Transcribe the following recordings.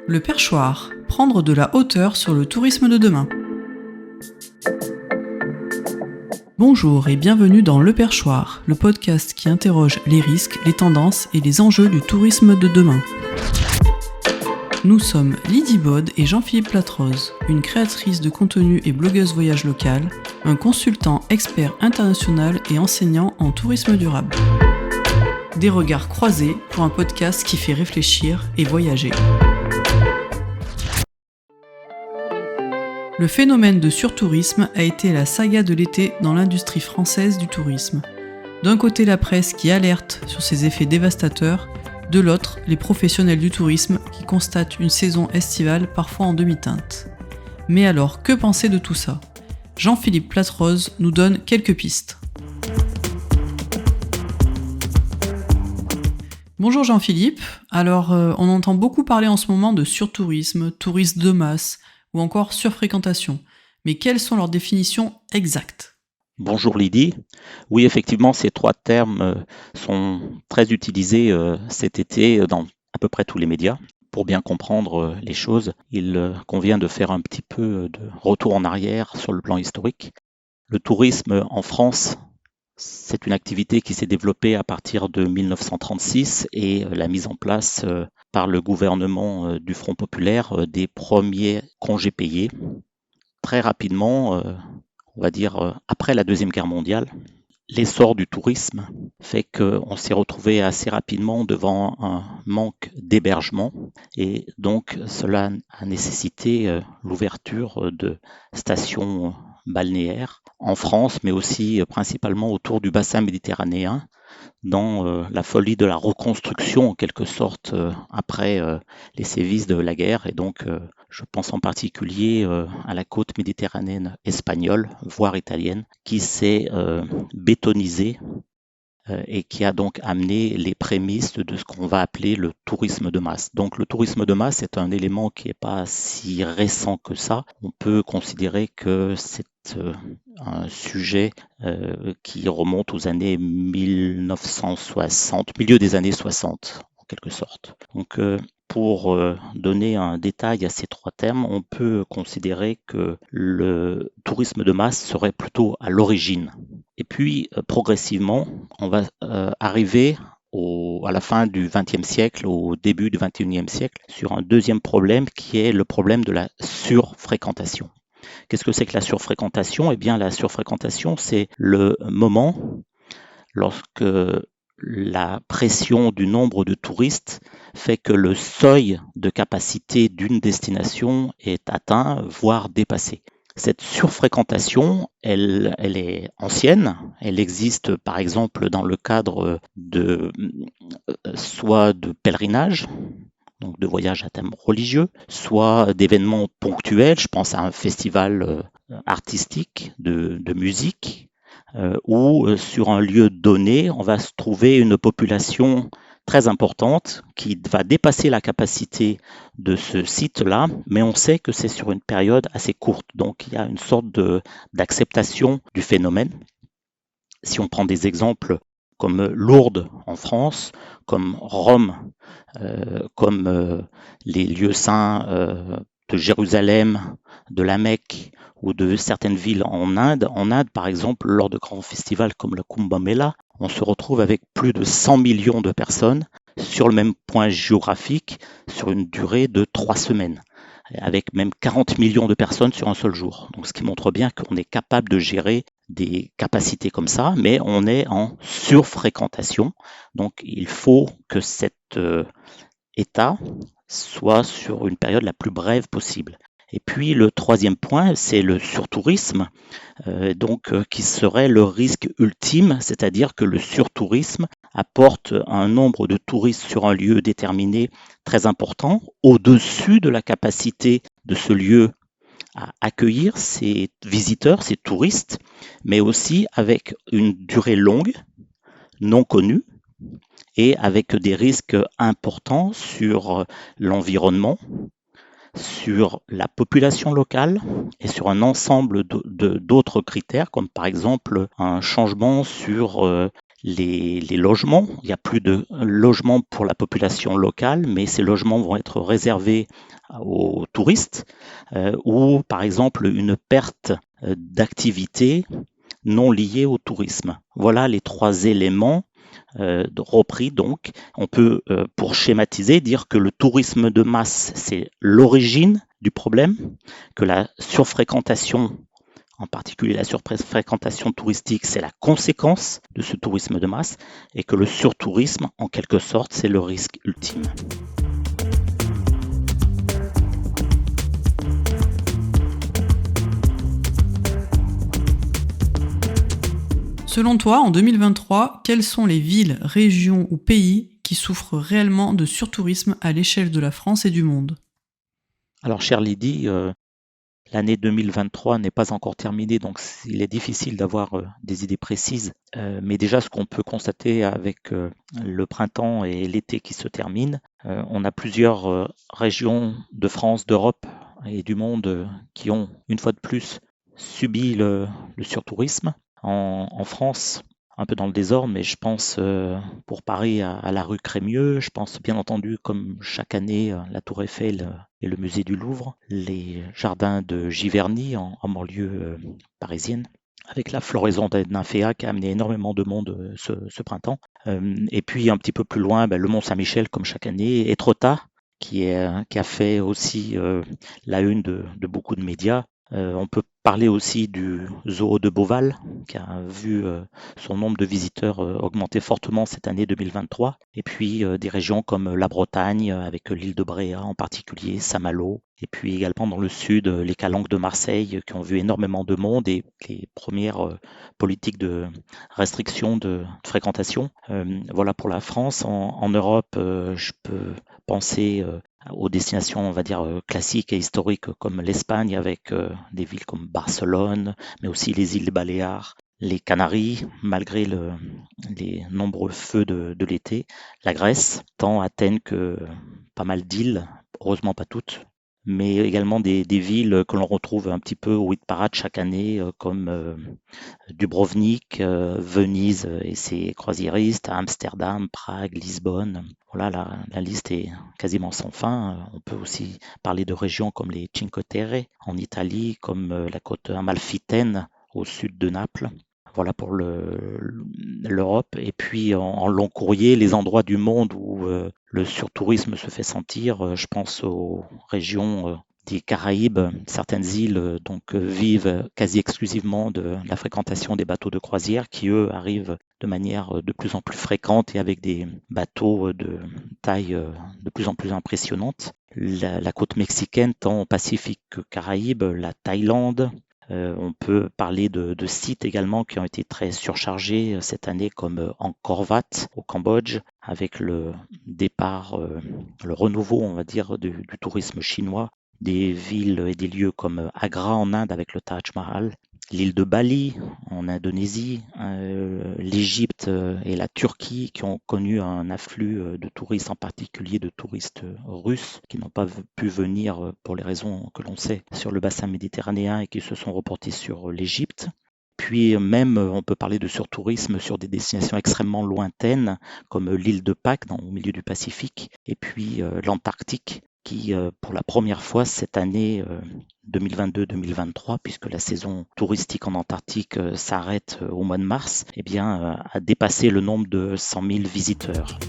Le perchoir, prendre de la hauteur sur le tourisme de demain. Bonjour et bienvenue dans Le Perchoir, le podcast qui interroge les risques, les tendances et les enjeux du tourisme de demain. Nous sommes Lydie Baude et Jean-Philippe Platrose, une créatrice de contenu et blogueuse voyage locale, un consultant expert international et enseignant en tourisme durable. Des regards croisés pour un podcast qui fait réfléchir et voyager. Le phénomène de surtourisme a été la saga de l'été dans l'industrie française du tourisme. D'un côté, la presse qui alerte sur ses effets dévastateurs, de l'autre, les professionnels du tourisme qui constatent une saison estivale parfois en demi-teinte. Mais alors, que penser de tout ça ? Jean-Philippe Platrose nous donne quelques pistes. Bonjour Jean-Philippe, alors on entend beaucoup parler en ce moment de surtourisme, tourisme de masse, ou encore surfréquentation. Mais quelles sont leurs définitions exactes ? Bonjour Lydie. Oui, effectivement, ces trois termes sont très utilisés cet été dans à peu près tous les médias. Pour bien comprendre les choses, il convient de faire un petit peu de retour en arrière sur le plan historique. Le tourisme en France, c'est une activité qui s'est développée à partir de 1936 et la mise en place par le gouvernement du Front populaire des premiers congés payés. Très rapidement, on va dire après la Deuxième Guerre mondiale, l'essor du tourisme fait qu'on s'est retrouvé assez rapidement devant un manque d'hébergement et donc cela a nécessité l'ouverture de stations balnéaires en France, mais aussi principalement autour du bassin méditerranéen, dans la folie de la reconstruction en quelque sorte après les sévices de la guerre. Et donc je pense en particulier à la côte méditerranéenne espagnole, voire italienne, qui s'est bétonisée et qui a donc amené les prémices de ce qu'on va appeler le tourisme de masse. Donc le tourisme de masse est un élément qui n'est pas si récent que ça. On peut considérer que c'est un sujet qui remonte aux années 1960, milieu des années 60 en quelque sorte. Donc pour donner un détail à ces trois termes, on peut considérer que le tourisme de masse serait plutôt à l'origine. Et puis, progressivement, on va arriver à la fin du XXe siècle, au début du XXIe siècle, sur un deuxième problème qui est le problème de la surfréquentation. Qu'est-ce que c'est que la surfréquentation ? Eh bien, la surfréquentation, c'est le moment lorsque la pression du nombre de touristes fait que le seuil de capacité d'une destination est atteint, voire dépassé. Cette surfréquentation, elle est ancienne, elle existe par exemple dans le cadre de soit de pèlerinage, donc de voyages à thème religieux, soit d'événements ponctuels, je pense à un festival artistique de musique, où sur un lieu donné, on va se trouver une population très importante qui va dépasser la capacité de ce site-là, mais on sait que c'est sur une période assez courte. Donc il y a une sorte d'acceptation du phénomène. Si on prend des exemples comme Lourdes en France, comme Rome, comme les lieux saints de Jérusalem, de la Mecque ou de certaines villes en Inde. En Inde, par exemple, lors de grands festivals comme le Kumbh Mela, on se retrouve avec plus de 100 millions de personnes sur le même point géographique sur une durée de 3 semaines, avec même 40 millions de personnes sur un seul jour. Donc, ce qui montre bien qu'on est capable de gérer des capacités comme ça, mais on est en surfréquentation. Donc, il faut que cet état soit sur une période la plus brève possible. Et puis le troisième point, c'est le surtourisme, qui serait le risque ultime, c'est-à-dire que le surtourisme apporte un nombre de touristes sur un lieu déterminé très important, au-dessus de la capacité de ce lieu à accueillir ces visiteurs, ces touristes, mais aussi avec une durée longue, non connue, et avec des risques importants sur l'environnement, sur la population locale et sur un ensemble d'autres critères, comme par exemple un changement sur les logements. Il n'y a plus de logements pour la population locale, mais ces logements vont être réservés aux touristes, ou par exemple une perte d'activité non liée au tourisme. Voilà les trois éléments repris. Donc, on peut, pour schématiser, dire que le tourisme de masse, c'est l'origine du problème, que la surfréquentation, en particulier la surfréquentation touristique, c'est la conséquence de ce tourisme de masse, et que le surtourisme, en quelque sorte, c'est le risque ultime. Selon toi, en 2023, quelles sont les villes, régions ou pays qui souffrent réellement de surtourisme à l'échelle de la France et du monde? Alors, cher Lydie, l'année 2023 n'est pas encore terminée, donc il est difficile d'avoir des idées précises. Mais déjà, ce qu'on peut constater avec le printemps et l'été qui se terminent, on a plusieurs régions de France, d'Europe et du monde qui ont, une fois de plus, subi le surtourisme. En France, un peu dans le désordre, mais je pense pour Paris à la rue Crémieux. Je pense bien entendu, comme chaque année, la Tour Eiffel et le musée du Louvre, les jardins de Giverny en banlieue parisienne, avec la floraison des nymphéas qui a amené énormément de monde ce printemps. Et puis un petit peu plus loin, le Mont Saint-Michel, comme chaque année, Étretat, qui a fait aussi la une de beaucoup de médias. On peut parler aussi du zoo de Beauval, qui a vu son nombre de visiteurs augmenter fortement cette année 2023. Et puis des régions comme la Bretagne, avec l'île de Bréa en particulier, Saint-Malo. Et puis également dans le sud, les Calanques de Marseille, qui ont vu énormément de monde et les premières politiques de restriction de fréquentation. Voilà pour la France. En Europe, je peux penser aux destinations, on va dire, classiques et historiques comme l'Espagne, avec des villes comme Barcelone, mais aussi les îles Baléares, les Canaries, malgré les nombreux feux de l'été, la Grèce, tant Athènes que pas mal d'îles, heureusement pas toutes, mais également des villes que l'on retrouve un petit peu au hit parade chaque année, comme Dubrovnik, Venise et ses croisiéristes, Amsterdam, Prague, Lisbonne. Voilà, la liste est quasiment sans fin. On peut aussi parler de régions comme les Cinque Terre en Italie, comme la côte amalfitaine au sud de Naples. Voilà pour l'Europe. Et puis en long courrier, les endroits du monde où le surtourisme se fait sentir, je pense aux régions des Caraïbes. Certaines îles vivent quasi exclusivement de la fréquentation des bateaux de croisière qui, eux, arrivent de manière de plus en plus fréquente et avec des bateaux de taille de plus en plus impressionnante. La côte mexicaine, tant Pacifique que Caraïbes, la Thaïlande. On peut parler de sites également qui ont été très surchargés cette année, comme Angkor Wat au Cambodge, avec le départ, le renouveau, on va dire, du tourisme chinois. Des villes et des lieux comme Agra en Inde avec le Taj Mahal, l'île de Bali en Indonésie, l'Égypte et la Turquie qui ont connu un afflux de touristes, en particulier de touristes russes qui n'ont pas pu venir pour les raisons que l'on sait sur le bassin méditerranéen et qui se sont reportés sur l'Égypte. Puis même, on peut parler de surtourisme sur des destinations extrêmement lointaines comme l'île de Pâques au milieu du Pacifique et puis l'Antarctique qui, pour la première fois cette année 2022-2023, puisque la saison touristique en Antarctique s'arrête au mois de mars, a dépassé le nombre de 100 000 visiteurs.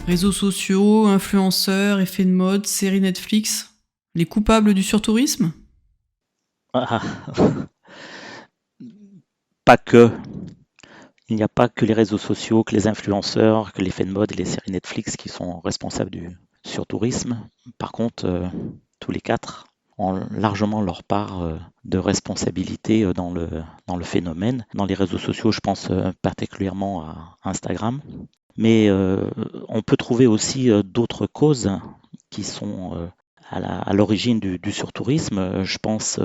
Réseaux sociaux, influenceurs, effets de mode, séries Netflix, les coupables du surtourisme ? Pas que. Il n'y a pas que les réseaux sociaux, que les influenceurs, que l'effet de mode et les séries Netflix qui sont responsables du surtourisme. Par contre, tous les quatre ont largement leur part de responsabilité dans le phénomène. Dans les réseaux sociaux, je pense particulièrement à Instagram. Mais on peut trouver aussi d'autres causes qui sont à l'origine du surtourisme. Je pense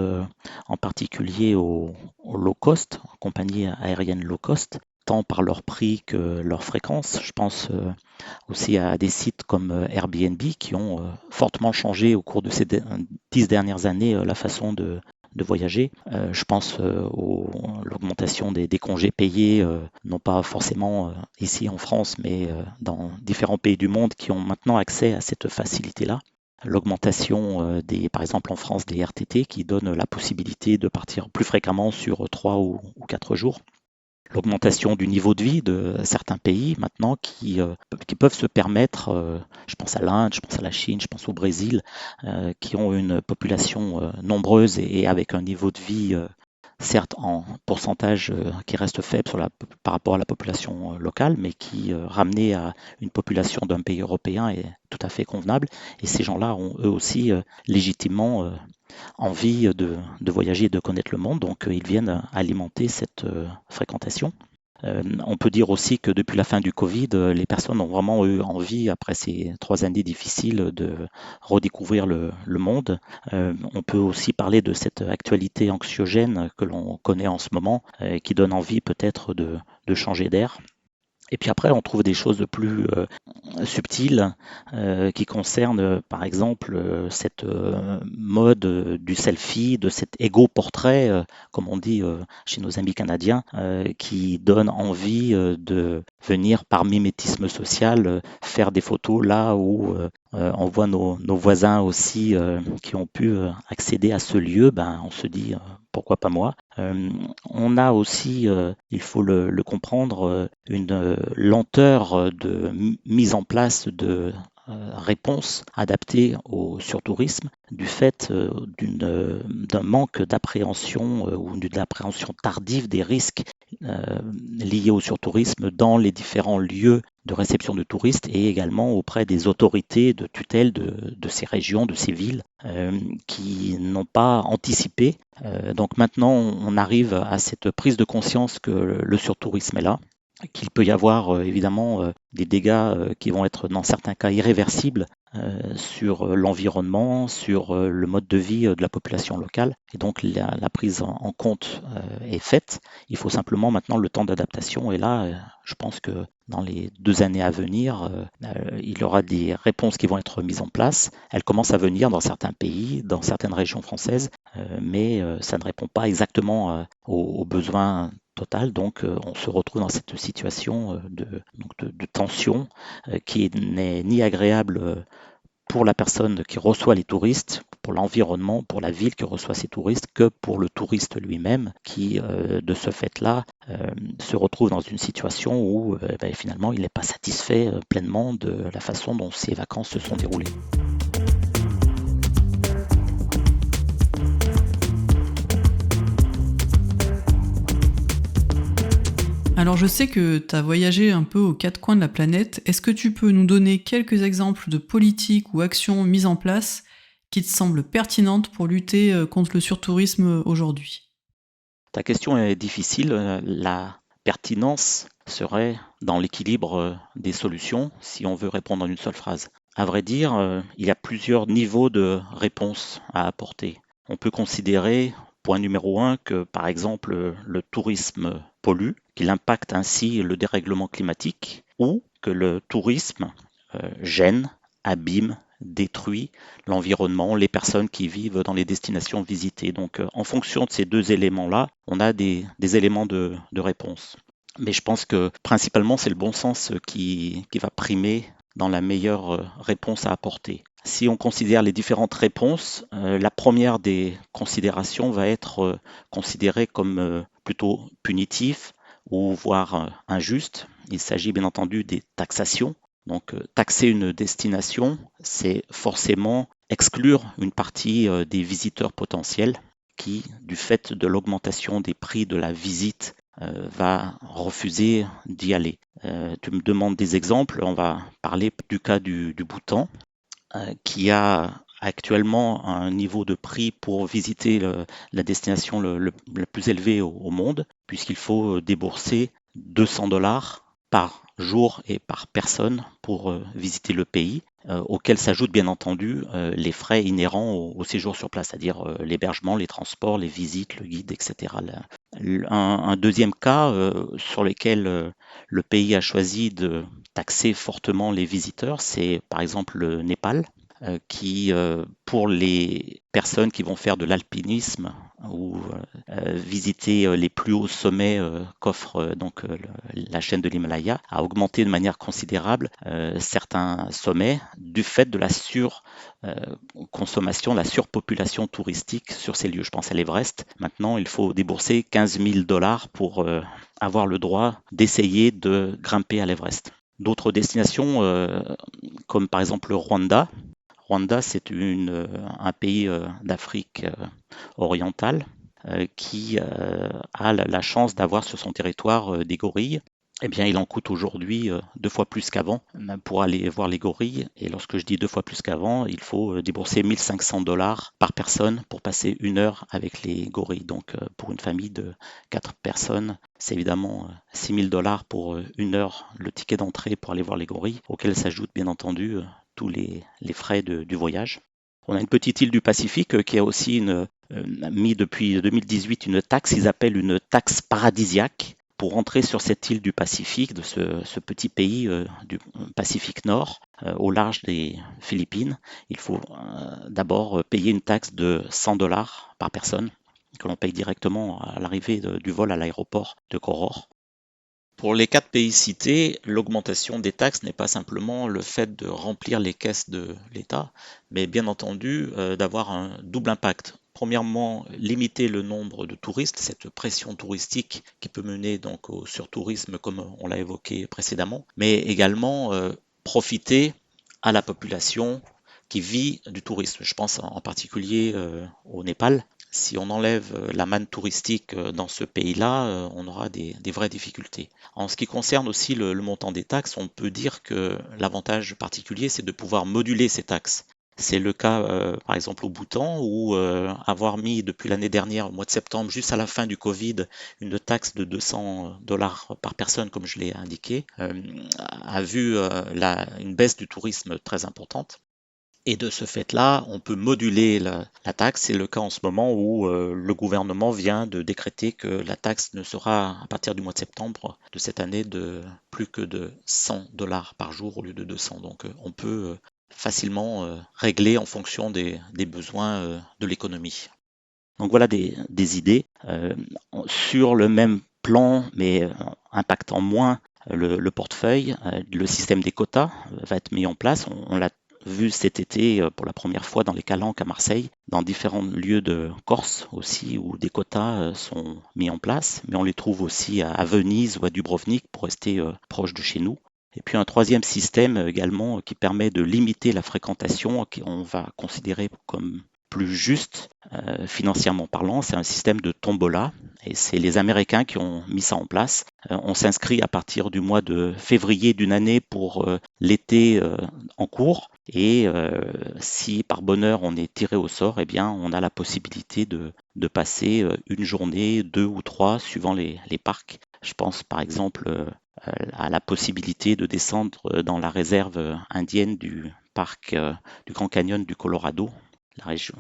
en particulier aux low cost, aux compagnies aériennes low cost, tant par leur prix que leur fréquence. Je pense aussi à des sites comme Airbnb qui ont fortement changé au cours de ces 10 dernières années la façon de de voyager. Je pense à l'augmentation des congés payés, non pas forcément ici en France, mais dans différents pays du monde qui ont maintenant accès à cette facilité-là. L'augmentation par exemple en France, des RTT qui donnent la possibilité de partir plus fréquemment sur 3 ou 4 jours. L'augmentation du niveau de vie de certains pays maintenant qui peuvent se permettre, je pense à l'Inde, je pense à la Chine, je pense au Brésil, qui ont une population nombreuse et avec un niveau de vie certes en pourcentage qui reste faible par rapport à la population locale, mais qui ramené à une population d'un pays européen est tout à fait convenable. Et ces gens-là ont eux aussi légitimement envie de voyager et de connaître le monde, donc ils viennent alimenter cette fréquentation. On peut dire aussi que depuis la fin du Covid, les personnes ont vraiment eu envie, après ces 3 années difficiles, de redécouvrir le monde. On peut aussi parler de cette actualité anxiogène que l'on connaît en ce moment, qui donne envie peut-être de changer d'air. Et puis après, on trouve des choses plus subtiles qui concernent par exemple cette mode du selfie, de cet égo-portrait, comme on dit chez nos amis canadiens, qui donne envie de venir par mimétisme social faire des photos là où on voit nos voisins aussi qui ont pu accéder à ce lieu, ben, on se dit pourquoi pas moi. On a aussi, il faut le comprendre, une lenteur de mise en place de réponses adaptées au surtourisme du fait d'un manque d'appréhension ou d'une appréhension tardive des risques liés au surtourisme dans les différents lieux de réception de touristes et également auprès des autorités de tutelle de ces régions, de ces villes, qui n'ont pas anticipé. Donc maintenant, on arrive à cette prise de conscience que le surtourisme est là, qu'il peut y avoir évidemment des dégâts qui vont être dans certains cas irréversibles sur l'environnement, sur le mode de vie de la population locale. Et donc la prise en compte est faite. Il faut simplement maintenant le temps d'adaptation. Et là, je pense que dans les 2 années à venir, il y aura des réponses qui vont être mises en place. Elles commencent à venir dans certains pays, dans certaines régions françaises, mais ça ne répond pas exactement aux besoins total. Donc on se retrouve dans cette situation de tension qui n'est ni agréable pour la personne qui reçoit les touristes, pour l'environnement, pour la ville qui reçoit ces touristes, que pour le touriste lui-même qui, de ce fait-là, se retrouve dans une situation où finalement il n'est pas satisfait pleinement de la façon dont ses vacances se sont déroulées. Alors je sais que tu as voyagé un peu aux 4 coins de la planète. Est-ce que tu peux nous donner quelques exemples de politiques ou actions mises en place qui te semblent pertinentes pour lutter contre le surtourisme aujourd'hui ? Ta question est difficile. La pertinence serait dans l'équilibre des solutions si on veut répondre en une seule phrase. À vrai dire, il y a plusieurs niveaux de réponse à apporter. On peut considérer, point numéro 1, que par exemple le tourisme pollue, qu'il impacte ainsi le dérèglement climatique, ou que le tourisme gêne, abîme, détruit l'environnement, les personnes qui vivent dans les destinations visitées. Donc en fonction de ces 2 éléments-là, on a des éléments de réponse. Mais je pense que principalement c'est le bon sens qui va primer dans la meilleure réponse à apporter. Si on considère les différentes réponses, la première des considérations va être considérée comme plutôt punitive ou voire injuste. Il s'agit bien entendu des taxations. Donc taxer une destination, c'est forcément exclure une partie des visiteurs potentiels qui, du fait de l'augmentation des prix de la visite, va refuser d'y aller. Tu me demandes des exemples, on va parler du cas du Bhoutan, qui a actuellement un niveau de prix pour visiter la destination le plus élevé au monde, puisqu'il faut débourser $200 par jour et par personne pour visiter le pays, auquel s'ajoutent bien entendu les frais inhérents au séjour sur place, c'est-à-dire l'hébergement, les transports, les visites, le guide, etc. Un deuxième cas sur lequel le pays a choisi de taxer fortement les visiteurs, c'est par exemple le Népal. qui, pour les personnes qui vont faire de l'alpinisme ou visiter les plus hauts sommets qu'offre la chaîne de l'Himalaya, a augmenté de manière considérable certains sommets du fait de la surconsommation, la surpopulation touristique sur ces lieux. Je pense à l'Everest. Maintenant, il faut débourser 15 000 $ pour avoir le droit d'essayer de grimper à l'Everest. D'autres destinations, comme par exemple le Rwanda. Rwanda, c'est un pays d'Afrique orientale qui a la chance d'avoir sur son territoire des gorilles. Eh bien, il en coûte aujourd'hui 2 fois plus qu'avant pour aller voir les gorilles. Et lorsque je dis 2 fois plus qu'avant, il faut débourser 1 500 $ par personne pour passer 1 heure avec les gorilles. Donc, pour une famille de 4 personnes, c'est évidemment 6 000 $ pour 1 heure le ticket d'entrée pour aller voir les gorilles, auquel s'ajoutent bien entendu tous les frais du voyage. On a une petite île du Pacifique qui a aussi mis depuis 2018 une taxe, ils appellent une taxe paradisiaque. Pour entrer sur cette île du Pacifique, de ce petit pays du Pacifique Nord, au large des Philippines, il faut d'abord payer une taxe de 100 $ par personne, que l'on paye directement à l'arrivée du vol à l'aéroport de Koror. Pour les 4 pays cités, l'augmentation des taxes n'est pas simplement le fait de remplir les caisses de l'État, mais bien entendu d'avoir un double impact. Premièrement, limiter le nombre de touristes, cette pression touristique qui peut mener donc au surtourisme comme on l'a évoqué précédemment, mais également profiter à la population qui vit du tourisme. Je pense en particulier au Népal. Si on enlève la manne touristique dans ce pays-là, on aura des vraies difficultés. En ce qui concerne aussi le montant des taxes, on peut dire que l'avantage particulier, c'est de pouvoir moduler ces taxes. C'est le cas, par exemple, au Bhoutan, où avoir mis depuis l'année dernière, au mois de septembre, juste à la fin du Covid, une taxe de 200 $ par personne, comme je l'ai indiqué, a vu une baisse du tourisme très importante. Et de ce fait-là, on peut moduler la taxe. C'est le cas en ce moment où le gouvernement vient de décréter que la taxe ne sera, à partir du mois de septembre de cette année, de plus que de 100 $ par jour au lieu de 200. Donc on peut facilement régler en fonction des besoins de l'économie. Donc voilà des idées. Sur le même plan, mais impactant moins le portefeuille, le système des quotas va être mis en place. On l'a vu cet été pour la première fois dans les Calanques à Marseille, dans différents lieux de Corse aussi, où des quotas sont mis en place, mais on les trouve aussi à Venise ou à Dubrovnik pour rester proche de chez nous. Et puis un troisième système également qui permet de limiter la fréquentation, qu'on va considérer comme plus juste financièrement parlant, c'est un système de tombola. Et c'est les Américains qui ont mis ça en place. On s'inscrit à partir du mois de février d'une année pour l'été en cours. Et si par bonheur on est tiré au sort, eh bien on a la possibilité de passer une journée, 2 ou 3, suivant les parcs. Je pense par exemple à la possibilité de descendre dans la réserve indienne du parc du Grand Canyon du Colorado,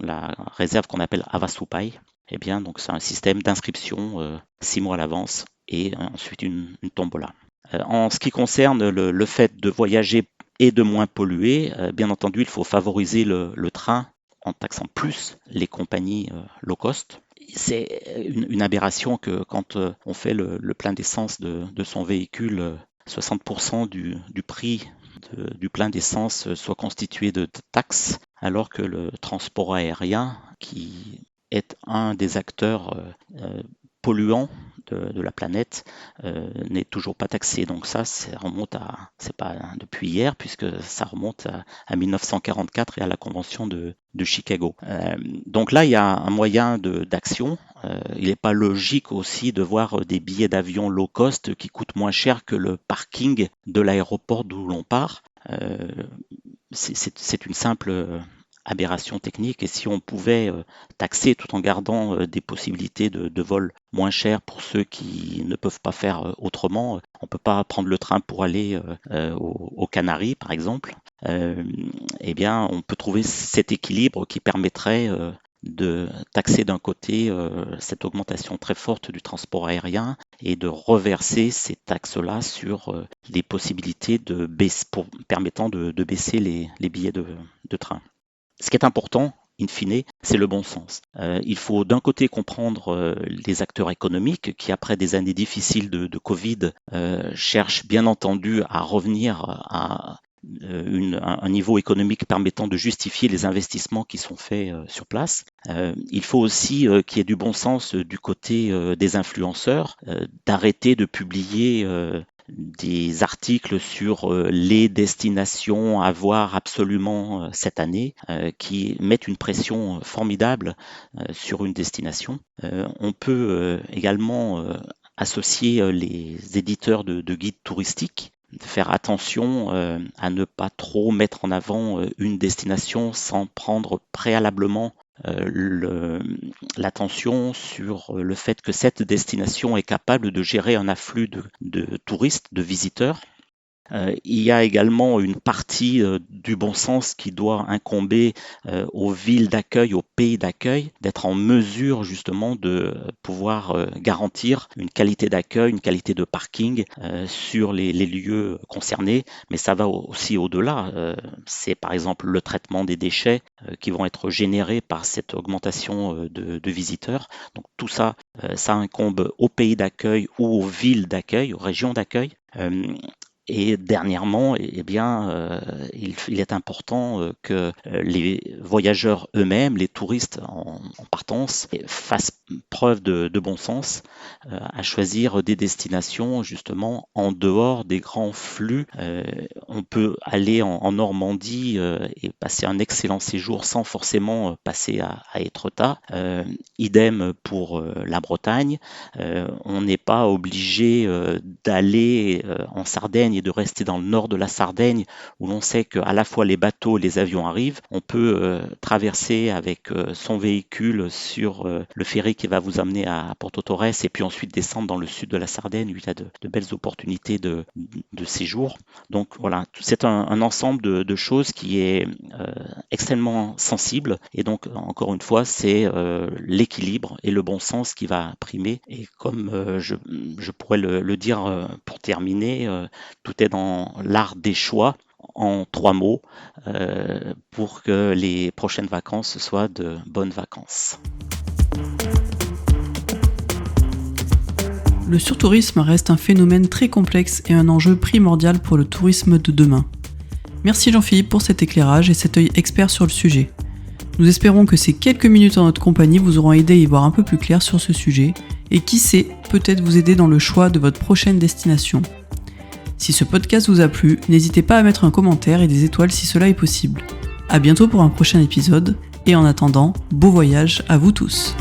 la réserve qu'on appelle Havasupai. Eh bien, donc c'est un système d'inscription 6 mois à l'avance et ensuite une tombola. En ce qui concerne le fait de voyager et de moins polluer, bien entendu, il faut favoriser le train en taxant plus les compagnies low cost. C'est une aberration que quand on fait le plein d'essence de son véhicule, 60% du prix du plein d'essence soit constitué de taxes, alors que le transport aérien, qui est un des acteurs polluants de la planète, n'est toujours pas taxé. Donc ça remonte c'est pas depuis hier, puisque ça remonte à 1944 et à la Convention de Chicago. Donc là, il y a un moyen d'action. Il n'est pas logique aussi de voir des billets d'avion low cost qui coûtent moins cher que le parking de l'aéroport d'où l'on part. C'est une simple aberration technique, et si on pouvait taxer tout en gardant des possibilités de vol moins chers pour ceux qui ne peuvent pas faire autrement, on ne peut pas prendre le train pour aller aux Canaries par exemple, eh bien on peut trouver cet équilibre qui permettrait de taxer d'un côté cette augmentation très forte du transport aérien et de reverser ces taxes-là sur les possibilités permettant de baisser les billets de train. Ce qui est important, in fine, c'est le bon sens. Il faut d'un côté comprendre les acteurs économiques qui, après des années difficiles de Covid, cherchent bien entendu à revenir à un niveau économique permettant de justifier les investissements qui sont faits sur place. Il faut aussi qu'il y ait du bon sens du côté des influenceurs, d'arrêter de publier des articles sur les destinations à voir absolument cette année qui mettent une pression formidable sur une destination. On peut également associer les éditeurs de guides touristiques, de faire attention à ne pas trop mettre en avant une destination sans prendre préalablement l'attention sur le fait que cette destination est capable de gérer un afflux de touristes, de visiteurs. Il y a également une partie du bon sens qui doit incomber aux villes d'accueil, aux pays d'accueil, d'être en mesure justement de pouvoir garantir une qualité d'accueil, une qualité de parking sur les lieux concernés, mais ça va aussi au-delà. C'est par exemple le traitement des déchets qui vont être générés par cette augmentation de visiteurs. Donc tout ça, ça incombe aux pays d'accueil ou aux villes d'accueil, aux régions d'accueil. Et dernièrement, il est important que les voyageurs eux-mêmes, les touristes en partance, fassent preuve de bon sens à choisir des destinations justement en dehors des grands flux. On peut aller en Normandie et passer un excellent séjour sans forcément passer à Étretat. Idem pour la Bretagne. On n'est pas obligé d'aller en Sardaigne et de rester dans le nord de la Sardaigne où l'on sait qu'à la fois les bateaux et les avions arrivent. On peut traverser avec son véhicule sur le ferry qui va vous amener à Porto Torres et puis ensuite descendre dans le sud de la Sardaigne où il y a de belles opportunités de séjour. Donc voilà, c'est un ensemble de choses qui est extrêmement sensible et donc encore une fois c'est l'équilibre et le bon sens qui va primer et comme je pourrais le dire pour terminer, tout est dans l'art des choix en 3 mots pour que les prochaines vacances soient de bonnes vacances. Le surtourisme reste un phénomène très complexe et un enjeu primordial pour le tourisme de demain. Merci Jean-Philippe pour cet éclairage et cet œil expert sur le sujet. Nous espérons que ces quelques minutes en notre compagnie vous auront aidé à y voir un peu plus clair sur ce sujet et qui sait, peut-être vous aider dans le choix de votre prochaine destination. Si ce podcast vous a plu, n'hésitez pas à mettre un commentaire et des étoiles si cela est possible. À bientôt pour un prochain épisode et en attendant, beau voyage à vous tous.